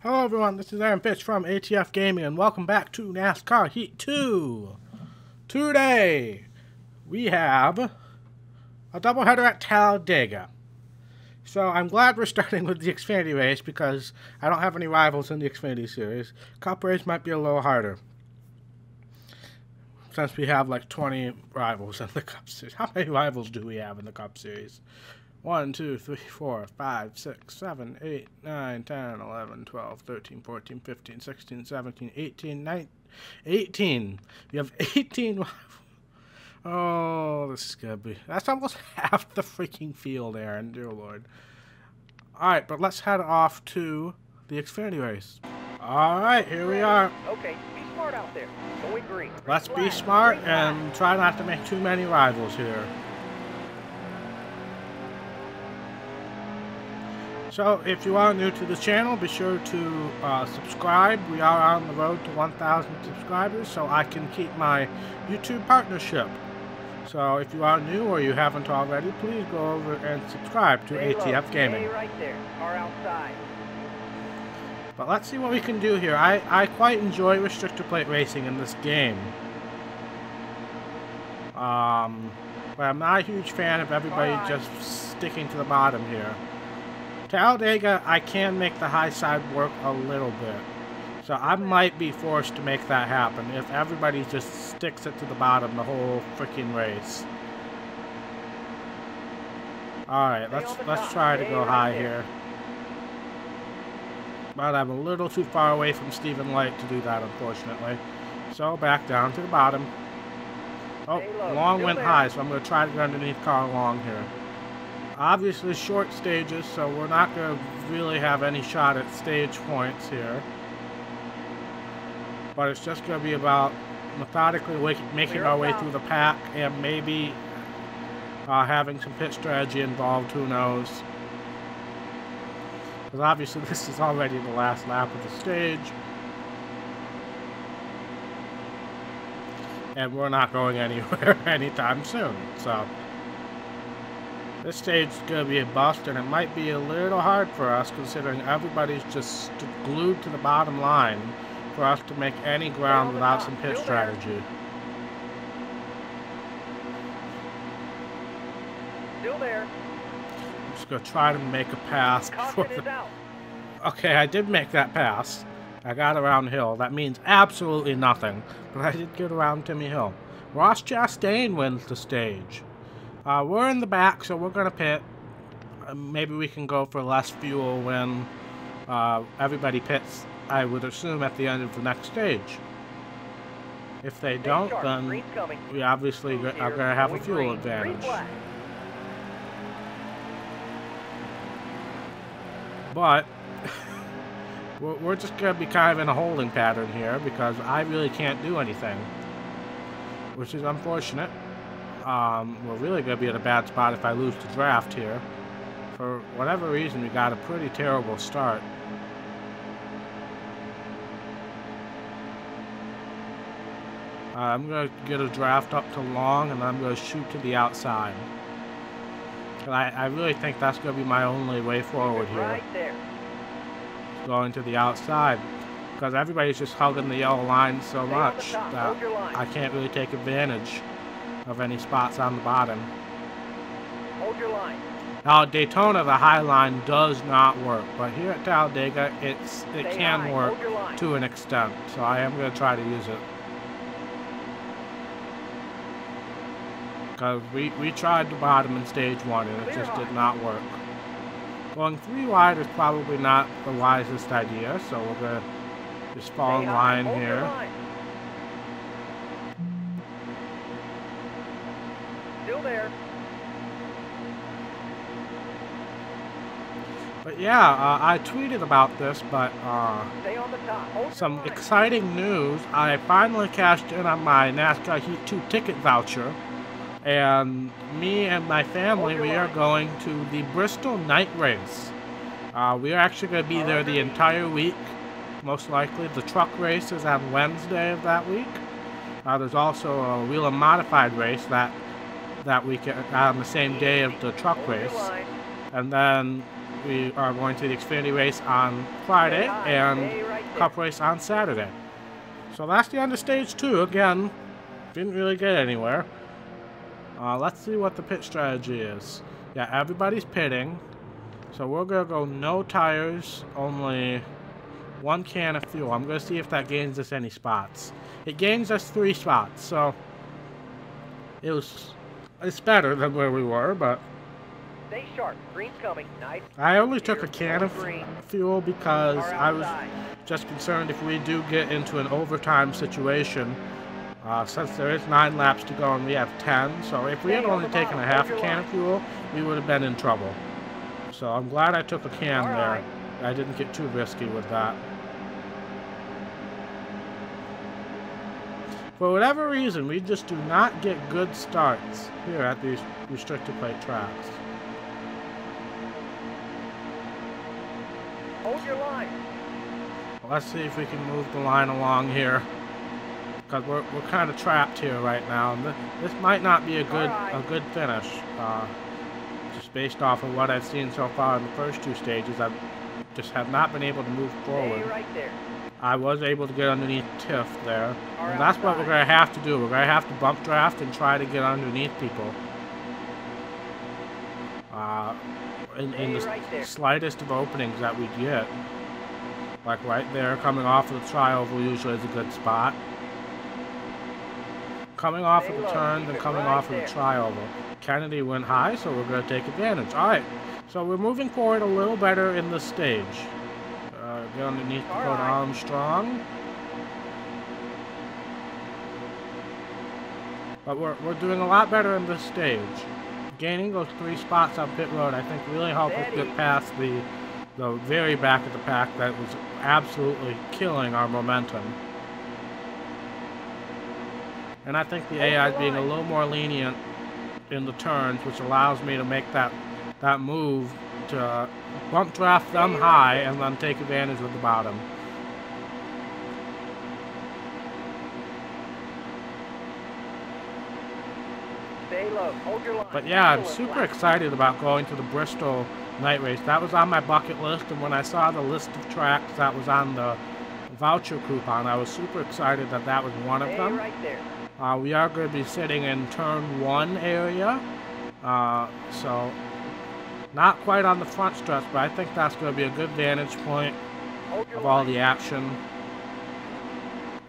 Hello everyone, this is Aaron Fitch from ATF Gaming and welcome back to NASCAR Heat 2. Today, we have a doubleheader at Talladega. So I'm glad we're starting with the Xfinity race because I don't have any rivals in the Xfinity series. Cup race might be a little harder, since we have like 20 rivals in the Cup series. How many rivals do we have in the Cup series? 1, 2, 3, 4, 5, 6, 7, 8, 9, 10, 11, 12, 13, 14, 15, 16, 17, 18, 19, 18. We have 18. Oh, this is gonna be... That's almost half the freaking field, Aaron. Dear Lord. Alright, but let's head off to the Xfinity race. Alright, here we are. Okay, be smart out there. Going green. Let's be smart and try not to make too many rivals here. So, if you are new to the channel, be sure to subscribe. We are on the road to 1,000 subscribers, so I can keep my YouTube partnership. So, if you are new or you haven't already, please go over and subscribe to ATF Gaming. Stay right there. Car outside. But let's see what we can do here. I quite enjoy restrictor plate racing in this game. But I'm not a huge fan of everybody just sticking to the bottom here. Talladega, I can make the high side work a little bit. So I might be forced to make that happen if everybody just sticks it to the bottom the whole freaking race. Alright, let's try to go high here. But I'm a little too far away from Stephen Light to do that, unfortunately. So back down to the bottom. Oh, Long went high, so I'm going to try to get underneath Carl Long here. Obviously short stages, so we're not going to really have any shot at stage points here. But it's just going to be about methodically making our way through the pack and maybe having some pit strategy involved, who knows. Because obviously this is already the last lap of the stage. And we're not going anywhere anytime soon, so... This stage is going to be a bust, and it might be a little hard for us considering everybody's just glued to the bottom line for us to make any ground without some pit strategy. Still there. I'm just going to try to make a pass before the... Okay, I did make that pass. I got around Hill. That means absolutely nothing, but I did get around Timmy Hill. Ross Chastain wins the stage. We're in the back, so we're going to pit. Maybe we can go for less fuel when everybody pits, I would assume, at the end of the next stage. If they don't, then we obviously are going to have a fuel advantage. But we're just going to be kind of in a holding pattern here because I really can't do anything, which is unfortunate. We're really going to be at a bad spot if I lose the draft here. For whatever reason, we got a pretty terrible start. I'm going to get a draft up to Long, and I'm going to shoot to the outside. And I really think that's going to be my only way forward here. Right there. Going to the outside. Because everybody's just hugging the yellow line so much that I can't really take advantage of any spots on the bottom. Hold your line. Now at Daytona the high line does not work, but here at Talladega it can work to an extent, so I am going to try to use it. Because we tried the bottom in stage 1 and it just did not work. Going 3 wide is probably not the wisest idea, so we're going to just fall in line here. Still there. But yeah, I tweeted about this, but Stay on the top. some exciting news. I finally cashed in on my NASCAR Heat 2 ticket voucher, and me and my family, we are going to the Bristol night race. We are actually going to be there the entire week, most likely. The truck race is on Wednesday of that week. There's also a Wheel and Modified race that week on the same day of the truck race. And then we are going to the Xfinity race on Friday and Cup race on Saturday. So that's the end of stage 2. Again, didn't really get anywhere. Let's see what the pit strategy is. Yeah, everybody's pitting. So we're going to go no tires, only 1 can of fuel. I'm going to see if that gains us any spots. It gains us 3 spots, so it's better than where we were, but Stay sharp. Green's coming. Nice. I only took a can of fuel because I was just concerned if we do get into an overtime situation, since there is 9 laps to go and we have 10, so if we had only taken a half a can of fuel, we would have been in trouble. So I'm glad I took a can there. I didn't get too risky with that. For whatever reason, we just do not get good starts here at these restricted plate tracks. Hold your line. Let's see if we can move the line along here, because we're kind of trapped here right now. And this might not be a good finish, just based off of what I've seen so far in the first 2 stages. I just have not been able to move forward. Stay right there. I was able to get underneath Tiff there, and that's what we're going to have to do. We're going to have to bump draft and try to get underneath people. In the slightest of openings that we get. Like right there, coming off of the trioval usually is a good spot. Coming off of the turns and coming off of the trioval. Kennedy went high, so we're going to take advantage. Alright, so we're moving forward a little better in this stage. Get underneath Dakota Armstrong. But we're doing a lot better in this stage. Gaining those 3 spots on pit road, I think, really helped us get past the very back of the pack that was absolutely killing our momentum. And I think the AI is being a little more lenient in the turns, which allows me to make that move to bump draft them high and then take advantage of the bottom. Stay low. Hold your line. But yeah, I'm super excited about going to the Bristol night race. That was on my bucket list, and when I saw the list of tracks that was on the voucher coupon, I was super excited that that was one of them. Right there. We are going to be sitting in turn 1 area, so not quite on the front stretch, but I think that's going to be a good vantage point of all the action.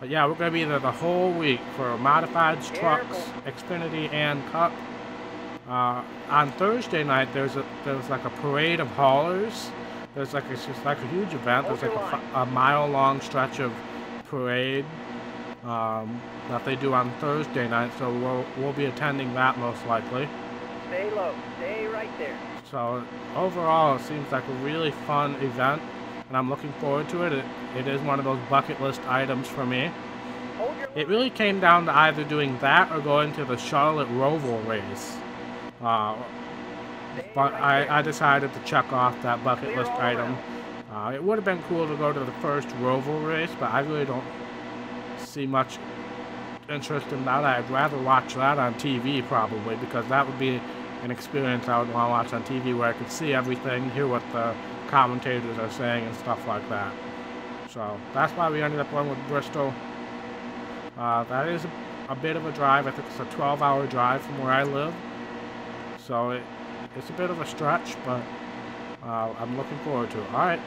But yeah, we're going to be there the whole week for modifieds, trucks, Xfinity, and Cup. On Thursday night, there's like a parade of haulers. It's just like a huge event. There's like a mile-long stretch of parade that they do on Thursday night, so we'll be attending that most likely. Stay low. Stay right there. So overall, it seems like a really fun event, and I'm looking forward to it. It is one of those bucket list items for me. It really came down to either doing that or going to the Charlotte Roval race. But I decided to check off that bucket list item. It would have been cool to go to the first Roval race, but I really don't see much interest in that. I'd rather watch that on TV probably, because that would be an experience I would want to watch on TV where I could see everything, hear what the commentators are saying and stuff like that. So that's why we ended up going with Bristol. That is a bit of a drive. I think it's a 12-hour drive from where I live. So it's a bit of a stretch, but I'm looking forward to it. Alright,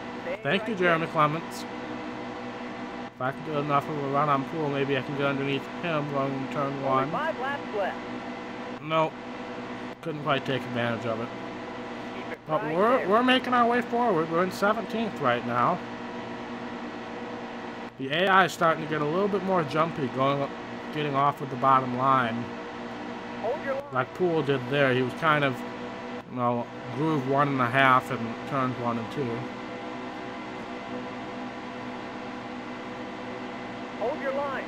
thank you, Jeremy Clements. If I can get enough of a run on Pool, maybe I can get underneath him going in turn 1. 5 laps left. Nope. Couldn't quite take advantage of it. But we're making our way forward. We're in 17th right now. The AI is starting to get a little bit more jumpy, getting off of the bottom line. Like Poole did there. He was kind of, groove 1.5 in turns 1 and 2. Hold your line.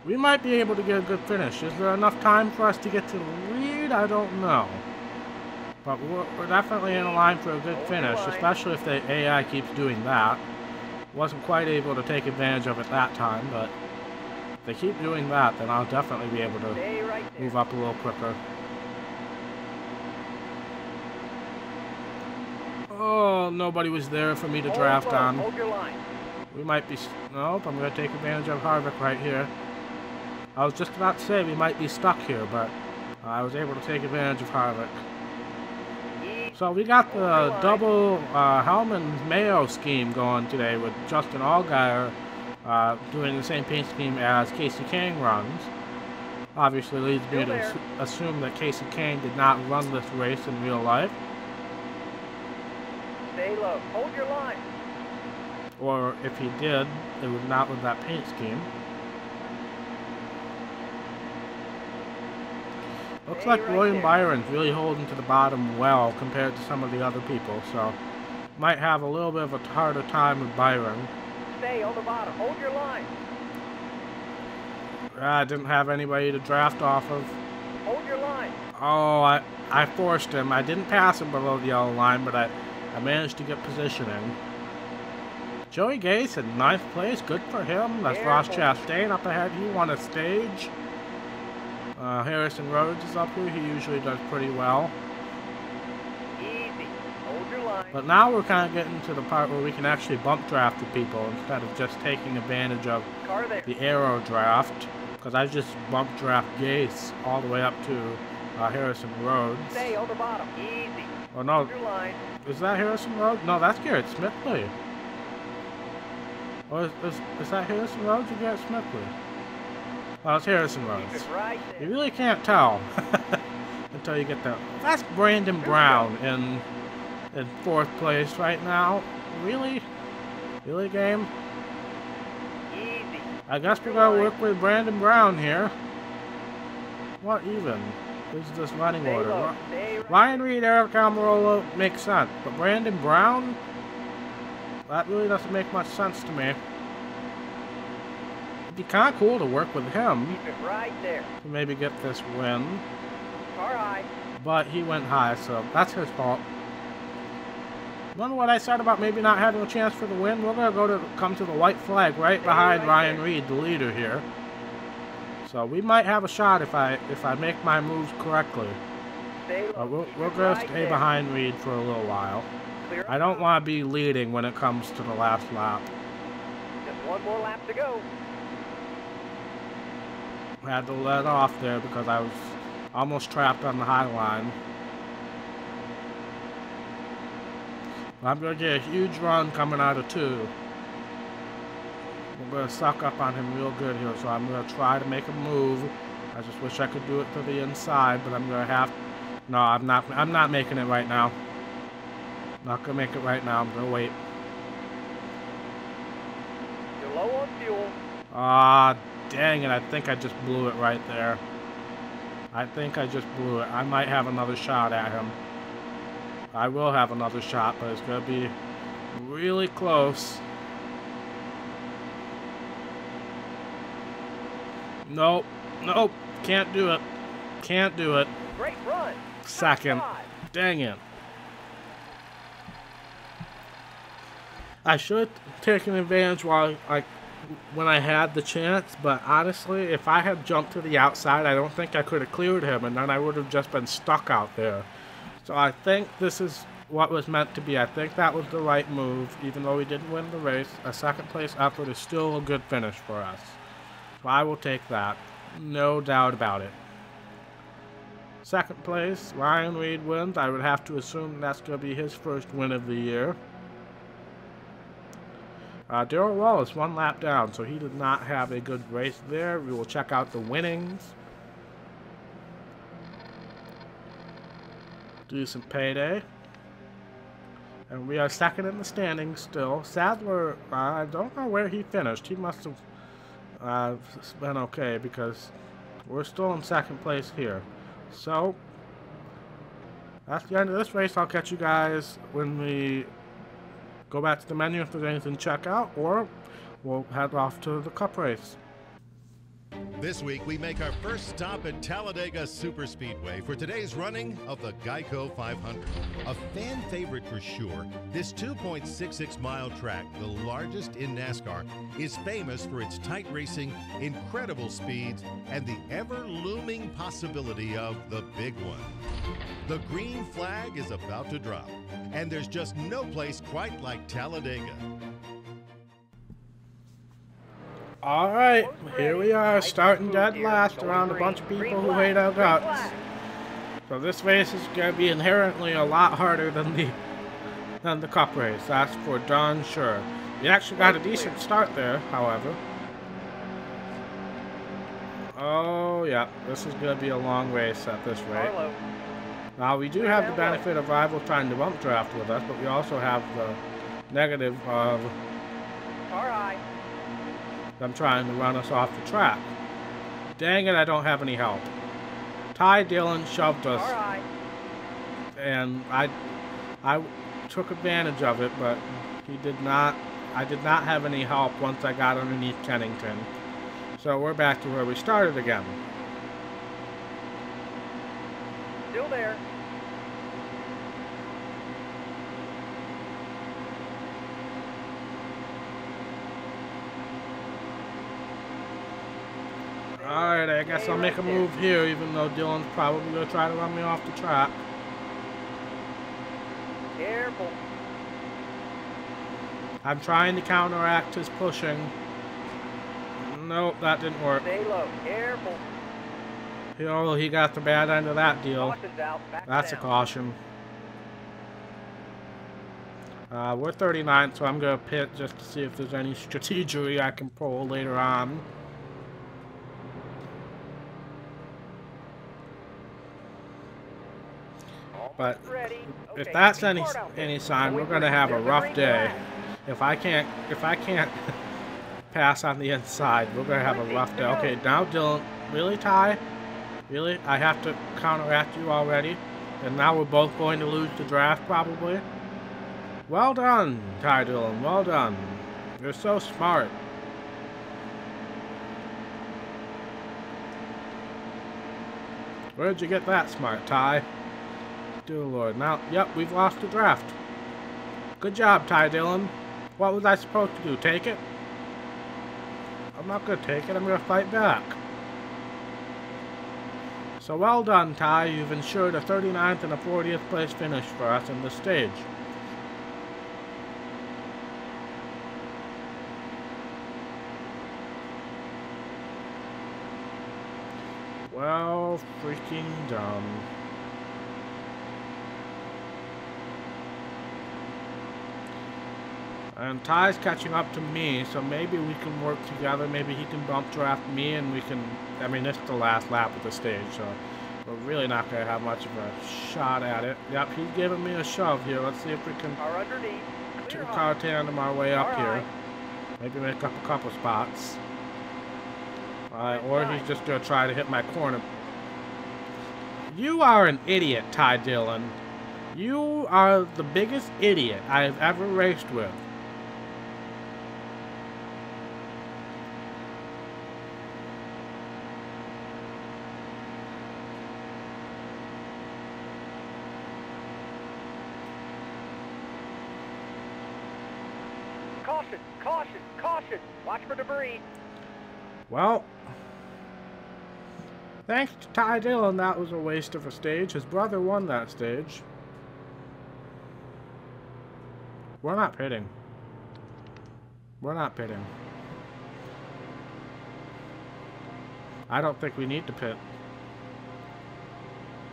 We might be able to get a good finish. Is there enough time for us to get to the lead? I don't know. But we're definitely in a line for a good finish, especially if the AI keeps doing that. Wasn't quite able to take advantage of it that time, but if they keep doing that, then I'll definitely be able to move up a little quicker. Oh, nobody was there for me to draft low. on. Hold your line. We might be... Nope, I'm going to take advantage of Harvick right here. I was just about to say we might be stuck here, but I was able to take advantage of Harvick. So we got the double Hellman-Mayo scheme going today with Justin Allgaier doing the same paint scheme as Casey Kane runs. Obviously leads me to assume that Casey Kane did not run this race in real life. Stay low. Hold your line. Or if he did, it was not with that paint scheme. Looks like William Byron's really holding to the bottom well compared to some of the other people, so might have a little bit of a harder time with Byron. Stay on the bottom. Hold your line. I didn't have anybody to draft off of. Hold your line. Oh, I forced him. I didn't pass him below the yellow line, but I managed to get positioning. Joey Gase in 9th place. Good for him. That's Ross Chastain up ahead. He won a stage. Harrison Rhodes is up here. He usually does pretty well. Easy. Hold your line. But now we're kind of getting to the part where we can actually bump draft the people instead of just taking advantage of the aero draft. Because I just bump draft Gase all the way up to Harrison Rhodes. Stay on the bottom. Easy. Oh no. Hold your line. Is that Harrison Rhodes? No, that's Garrett Smithley. Or is that Harrison Rhodes or Garrett Smithley? Oh, it's Harrison Rhodes. Right, you really can't tell until you get there. That's Brandon Brown in 4th place right now. Really? Really, game? Easy. I guess we're going to work with Brandon Brown here. What even is this running order? Ryan Reed, Eric Almirola makes sense, but Brandon Brown? That really doesn't make much sense to me. It'd be kind of cool to work with him. Keep it right there. To maybe get this win. Car high. But he went high, so that's his fault. Remember what I said about maybe not having a chance for the win? We're going to come to the white flag right behind Ryan Reed, the leader here. So we might have a shot if I make my moves correctly. We're going to stay behind Reed for a little while. I don't want to be leading when it comes to the last lap. Just one more lap to go. I had to let off there because I was almost trapped on the high line. I'm going to get a huge run coming out of 2. We're going to suck up on him real good here, so I'm going to try to make a move. I just wish I could do it to the inside, but I'm going to have... No, I'm not making it right now. Not gonna make it right now. I'm gonna wait. You're low on fuel. Ah, dang it. I think I just blew it right there. I think I just blew it. I might have another shot at him. I will have another shot, but it's gonna be really close. Nope. Nope. Can't do it. Can't do it. Great run. Second. Dang it. I should have taken advantage when I had the chance, but honestly, if I had jumped to the outside, I don't think I could have cleared him, and then I would have just been stuck out there. So I think this is what was meant to be. I think that was the right move, even though we didn't win the race. A 2nd place effort is still a good finish for us. So I will take that. No doubt about it. 2nd place, Ryan Reed wins. I would have to assume that's going to be his first win of the year. Darrell Wallace 1 lap down, so he did not have a good race there. We will check out the winnings. Decent payday. And we are 2nd in the standings still. Sadler, I don't know where he finished. He must have been okay because we're still in 2nd place here. So, that's the end of this race. I'll catch you guys when we go back to the menu if there's anything to check out, or we'll head off to the Cup race. This week, we make our first stop at Talladega Superspeedway for today's running of the Geico 500. A fan favorite for sure, this 2.66-mile track, the largest in NASCAR, is famous for its tight racing, incredible speeds, and the ever-looming possibility of the big one. The green flag is about to drop. and there's just no place quite like Talladega. Alright, here we are, starting dead last around a bunch of people who hate our guts. So this race is going to be inherently a lot harder than the Cup race, that's for darn sure. We actually got a decent start there, however. Oh yeah, this is going to be a long race at this rate. Now we do have the benefit of rivals trying to bump draft with us, but we also have the negative of them trying to run us off the track. Dang it, I don't have any help. Ty Dillon shoved us, and I took advantage of it, but he did not. I did not have any help once I got underneath Kennington. So we're back to where we started again. Still there. Alright, I guess I'll make a move here, even though Dylan's probably going to try to run me off the track. Careful. I'm trying to counteract his pushing. Nope, that didn't work. Stay low. Careful. Oh, he got the bad end of that deal. Caution's out. Back That's a down. caution. We're 39, so I'm going to pit just to see if there's any strategery I can pull later on. But if that's any sign, we're going to have a rough day. If I can't pass on the inside, we're going to have a rough day. Okay, now Dylan, really, Ty? Really? I have to counteract you already? And now we're both going to lose the draft, probably? Well done, Ty Dillon. Well done. You're so smart. Where'd you get that smart, Ty? Dear Lord. Now, yep, we've lost the draft. Good job, Ty Dillon. What was I supposed to do? Take it? I'm not going to take it. I'm going to fight back. So well done, Ty. You've ensured a 39th and a 40th place finish for us in this stage. Well, freaking dumb. And Ty's catching up to me, so maybe we can work together. Maybe he can bump draft me and we can... I mean, this is the last lap of the stage, so we're really not going to have much of a shot at it. Yep, he's giving me a shove here. Let's see if we can two-car tandem our way up here. Maybe make up a couple spots. Or he's just going to try to hit my corner. You are an idiot, Ty Dillon. You are the biggest idiot I've ever raced with. Caution, caution, caution. Watch for debris. Well, thanks to Ty Dillon, that was a waste of a stage. His brother won that stage. We're not pitting. We're not pitting. I don't think we need to pit.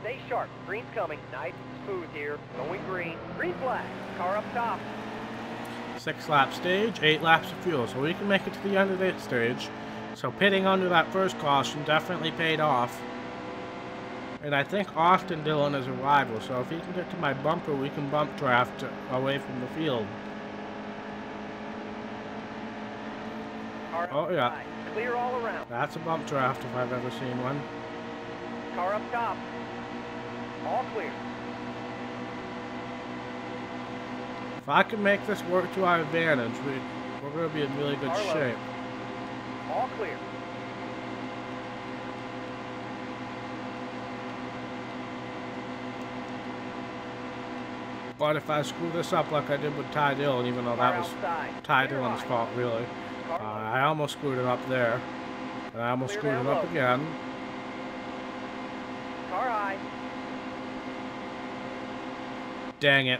Stay sharp. Green's coming. Nice and smooth here. Going green. Green flag. Car up top. 6-lap stage, 8 laps of fuel, so we can make it to the end of this stage. So pitting under that first caution definitely paid off. And I think Austin Dillon is a rival, so if he can get to my bumper, we can bump draft away from the field. Oh yeah, Clear all around. that's a bump draft if I've ever seen one. Car up top. All clear. If I can make this work to our advantage, we're going to be in really good shape. All clear. But if I screw this up like I did with Ty Dillon, even though that was Ty Dillon's fault, really, I almost screwed it up there. And I almost screwed it up again. Car high. Dang it.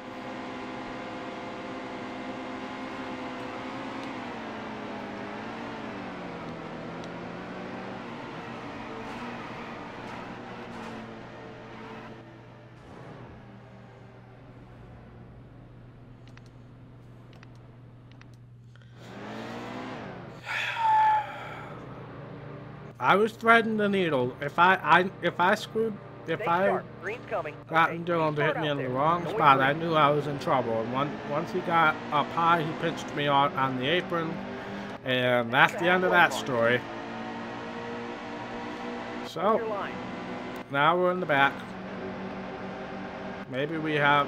I was threading the needle. If I Stay sharp. Green's coming. gotten Okay, Dylan to hit start me out in the there. wrong Going spot, I green. knew I was in trouble. And once he got up high, he pitched me on the apron, and that's the end of that story. So Your line. now we're in the back. Maybe we have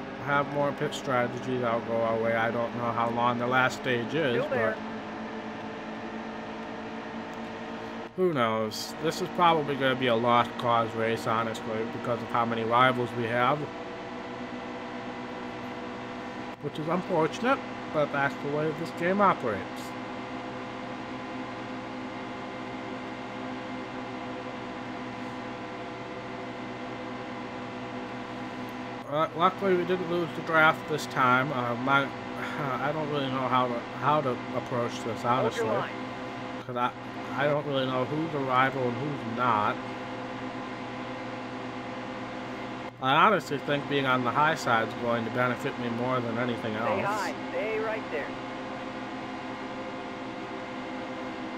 more pit strategy that'll go our way. I don't know how long the last stage is, Still there. but who knows? This is probably going to be a lost cause race, honestly, because of how many rivals we have. Which is unfortunate, but that's the way this game operates. Luckily, we didn't lose the draft this time. I don't really know how to approach this, honestly, because I don't really know who's a rival and who's not. I honestly think being on the high side is going to benefit me more than anything else. Stay high. Stay right there.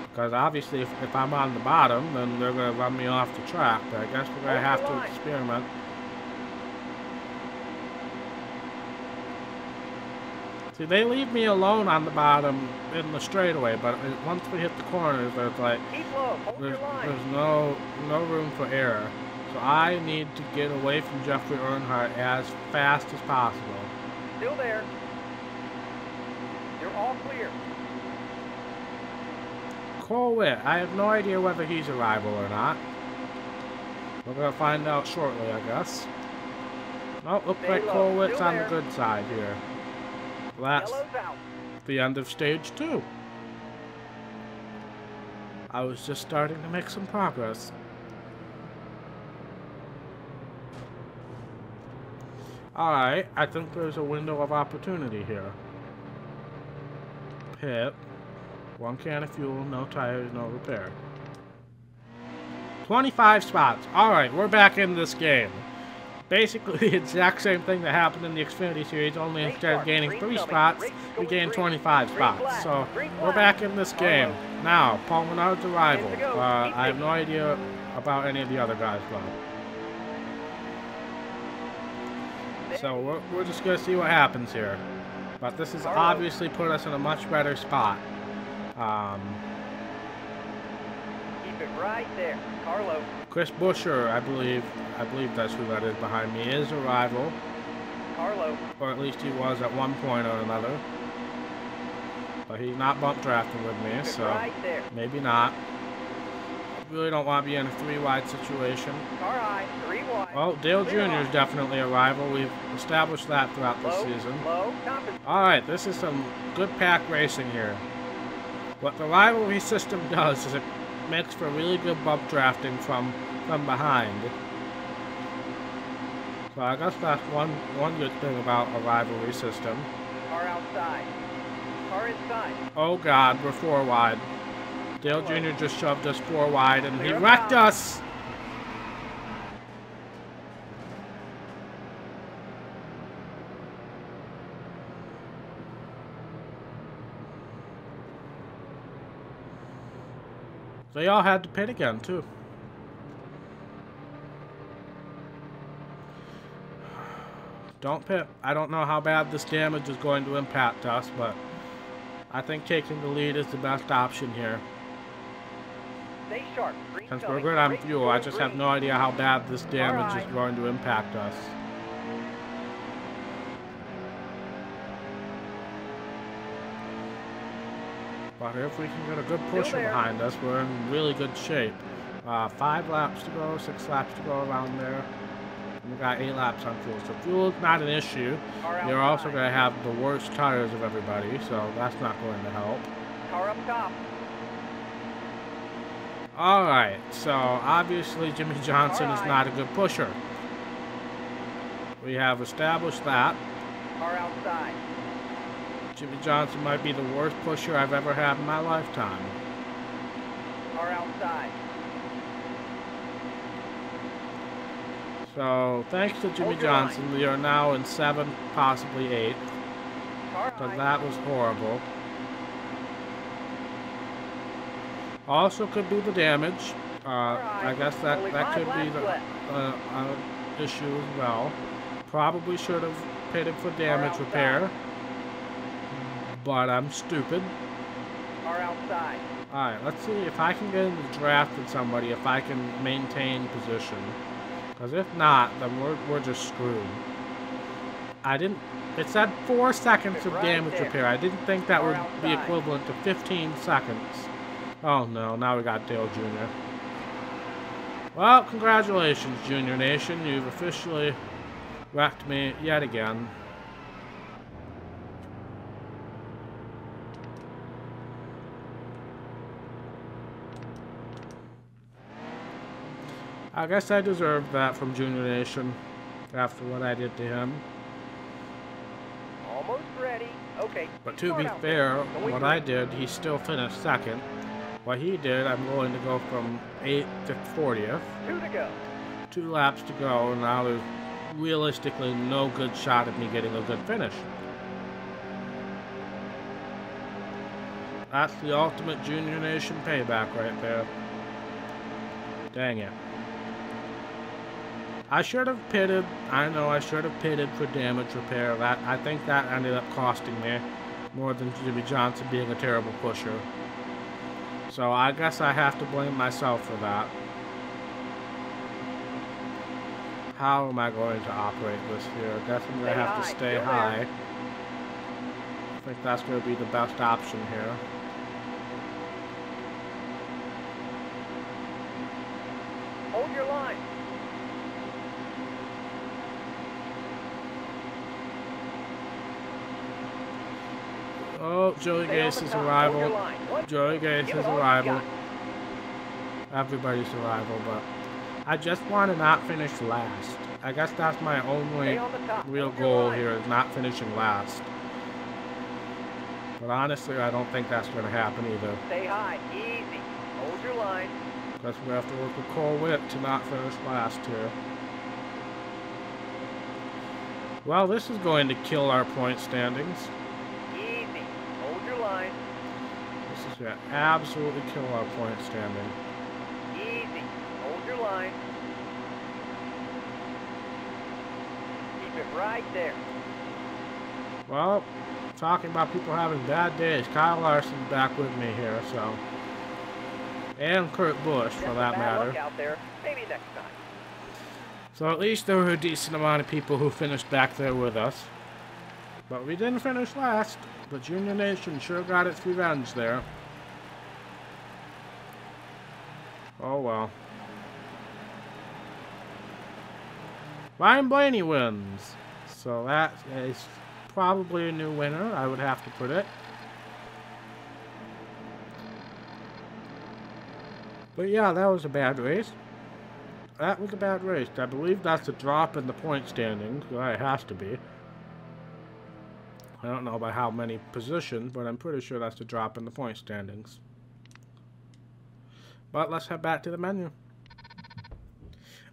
Because obviously, if I'm on the bottom, then they're going to run me off the track. But I guess we're going to have to experiment. See, they leave me alone on the bottom in the straightaway, but once we hit the corners, there's like there's no room for error. So I need to get away from Jeffrey Earnhardt as fast as possible. Still there. You're all clear. Cole Witt, I have no idea whether he's a rival or not. We're gonna find out shortly, I guess. Oh, looks like Cole Witt's on the good side here. That's the end of stage 2. I was just starting to make some progress. Alright, I think there's a window of opportunity here. Pit. 1 can of fuel, no tires, no repair. 25 spots. Alright, we're back in this game. Basically the exact same thing that happened in the Xfinity Series, only instead of gaining 3 spots, we gained 25 spots. So, we're back in this game. Now, Paul Menard's a rival. I have no idea about any of the other guys, though. So, we're just going to see what happens here. But this has obviously put us in a much better spot. Keep it right there. Carlo. Chris Buescher, I believe that's who that is behind me, is a rival. Carlo. Or at least he was at one point or another. But he's not bump drafting with me, so maybe not. I really don't want to be in a 3-wide situation. Oh, Dale Jr. is definitely a rival. We've established that throughout the season. Alright, this is some good pack racing here. What the rivalry system does is it makes for really good bump drafting from behind. So I guess that's one good thing about a rivalry system. Car outside. Car inside. Oh God, we're 4 wide. Dale Jr. just shoved us 4 wide and he wrecked us! They all had to pit again, too. Don't pit. I don't know how bad this damage is going to impact us, but I think taking the lead is the best option here. Stay sharp. Since we're good on fuel, I just have no idea how bad this damage is going to impact us. But if we can get a good pusher behind us, we're in really good shape. 5 laps to go, 6 laps to go around there. And we got 8 laps on fuel. So fuel is not an issue. You're also going to have the worst tires of everybody, so that's not going to help. Car up top. Alright, so obviously Jimmy Johnson is not a good pusher. We have established that. Car outside. Jimmy Johnson might be the worst pusher I've ever had in my lifetime. Car outside. So, thanks to Jimmy Johnson, we are now in 7th, possibly 8th. Because that was horrible. Also could be the damage. I guess that could be the issue as well. Probably should have pitted for damage repair, but I'm stupid. Are outside. Alright, let's see if I can get in the draft with somebody, if I can maintain position. Because if not, then we're just screwed. It said 4 seconds of damage repair. I didn't think that would be equivalent to 15 seconds. Oh no, now we got Dale Jr. Well, congratulations, Junior Nation. You've officially wrecked me yet again. I guess I deserved that from Junior Nation after what I did to him. Almost ready. Okay. But to be fair, what I did, he still finished second. What he did, I'm going to go from 8th to 40th. 2 to go. 2 laps to go, and now there's realistically no good shot at me getting a good finish. That's the ultimate Junior Nation payback right there. Dang it. I should have pitted. I know I should have pitted for damage repair. I think that ended up costing me more than Jimmy Johnson being a terrible pusher. So I guess I have to blame myself for that. How am I going to operate this here? I guess I'm going to have to stay high. I think that's going to be the best option here. Hold your line. Oh, Joey Gase's arrival. Joey Gase's arrival. Everybody's arrival, but I just want to not finish last. I guess that's my only real goal here, is not finishing last. But honestly, I don't think that's going to happen either. Stay high, easy. Hold your line. Guess we have to work with Cole Witt to not finish last here. Well, this is going to kill our point standings. Easy. Hold your line. This is going to absolutely kill our point standing. Easy. Hold your line. Keep it right there. Well, talking about people having bad days, Kyle Larson's back with me here, so. And Kurt Busch, for that matter. Out there. Maybe next time. So at least there were a decent amount of people who finished back there with us. But we didn't finish last. The Junior Nation sure got its revenge there. Oh well. Ryan Blaney wins. So that is probably a new winner, I would have to put it. But yeah, that was a bad race. That was a bad race. I believe that's a drop in the point standings. Well, it has to be. I don't know by how many positions, but I'm pretty sure that's a drop in the point standings. But let's head back to the menu.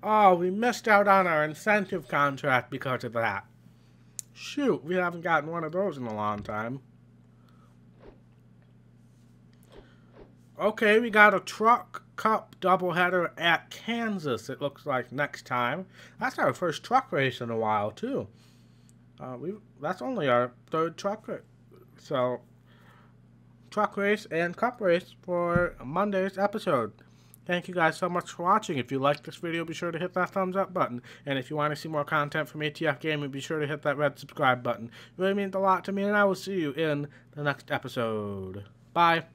Oh, we missed out on our incentive contract because of that. Shoot, we haven't gotten one of those in a long time. Okay, we got a Truck Cup doubleheader at Kansas, it looks like, next time. That's our first truck race in a while, too. That's only our third truck race. So, truck race and cup race for Monday's episode. Thank you guys so much for watching. If you liked this video, be sure to hit that thumbs up button. And if you want to see more content from ATF Gaming, be sure to hit that red subscribe button. It really means a lot to me, and I will see you in the next episode. Bye.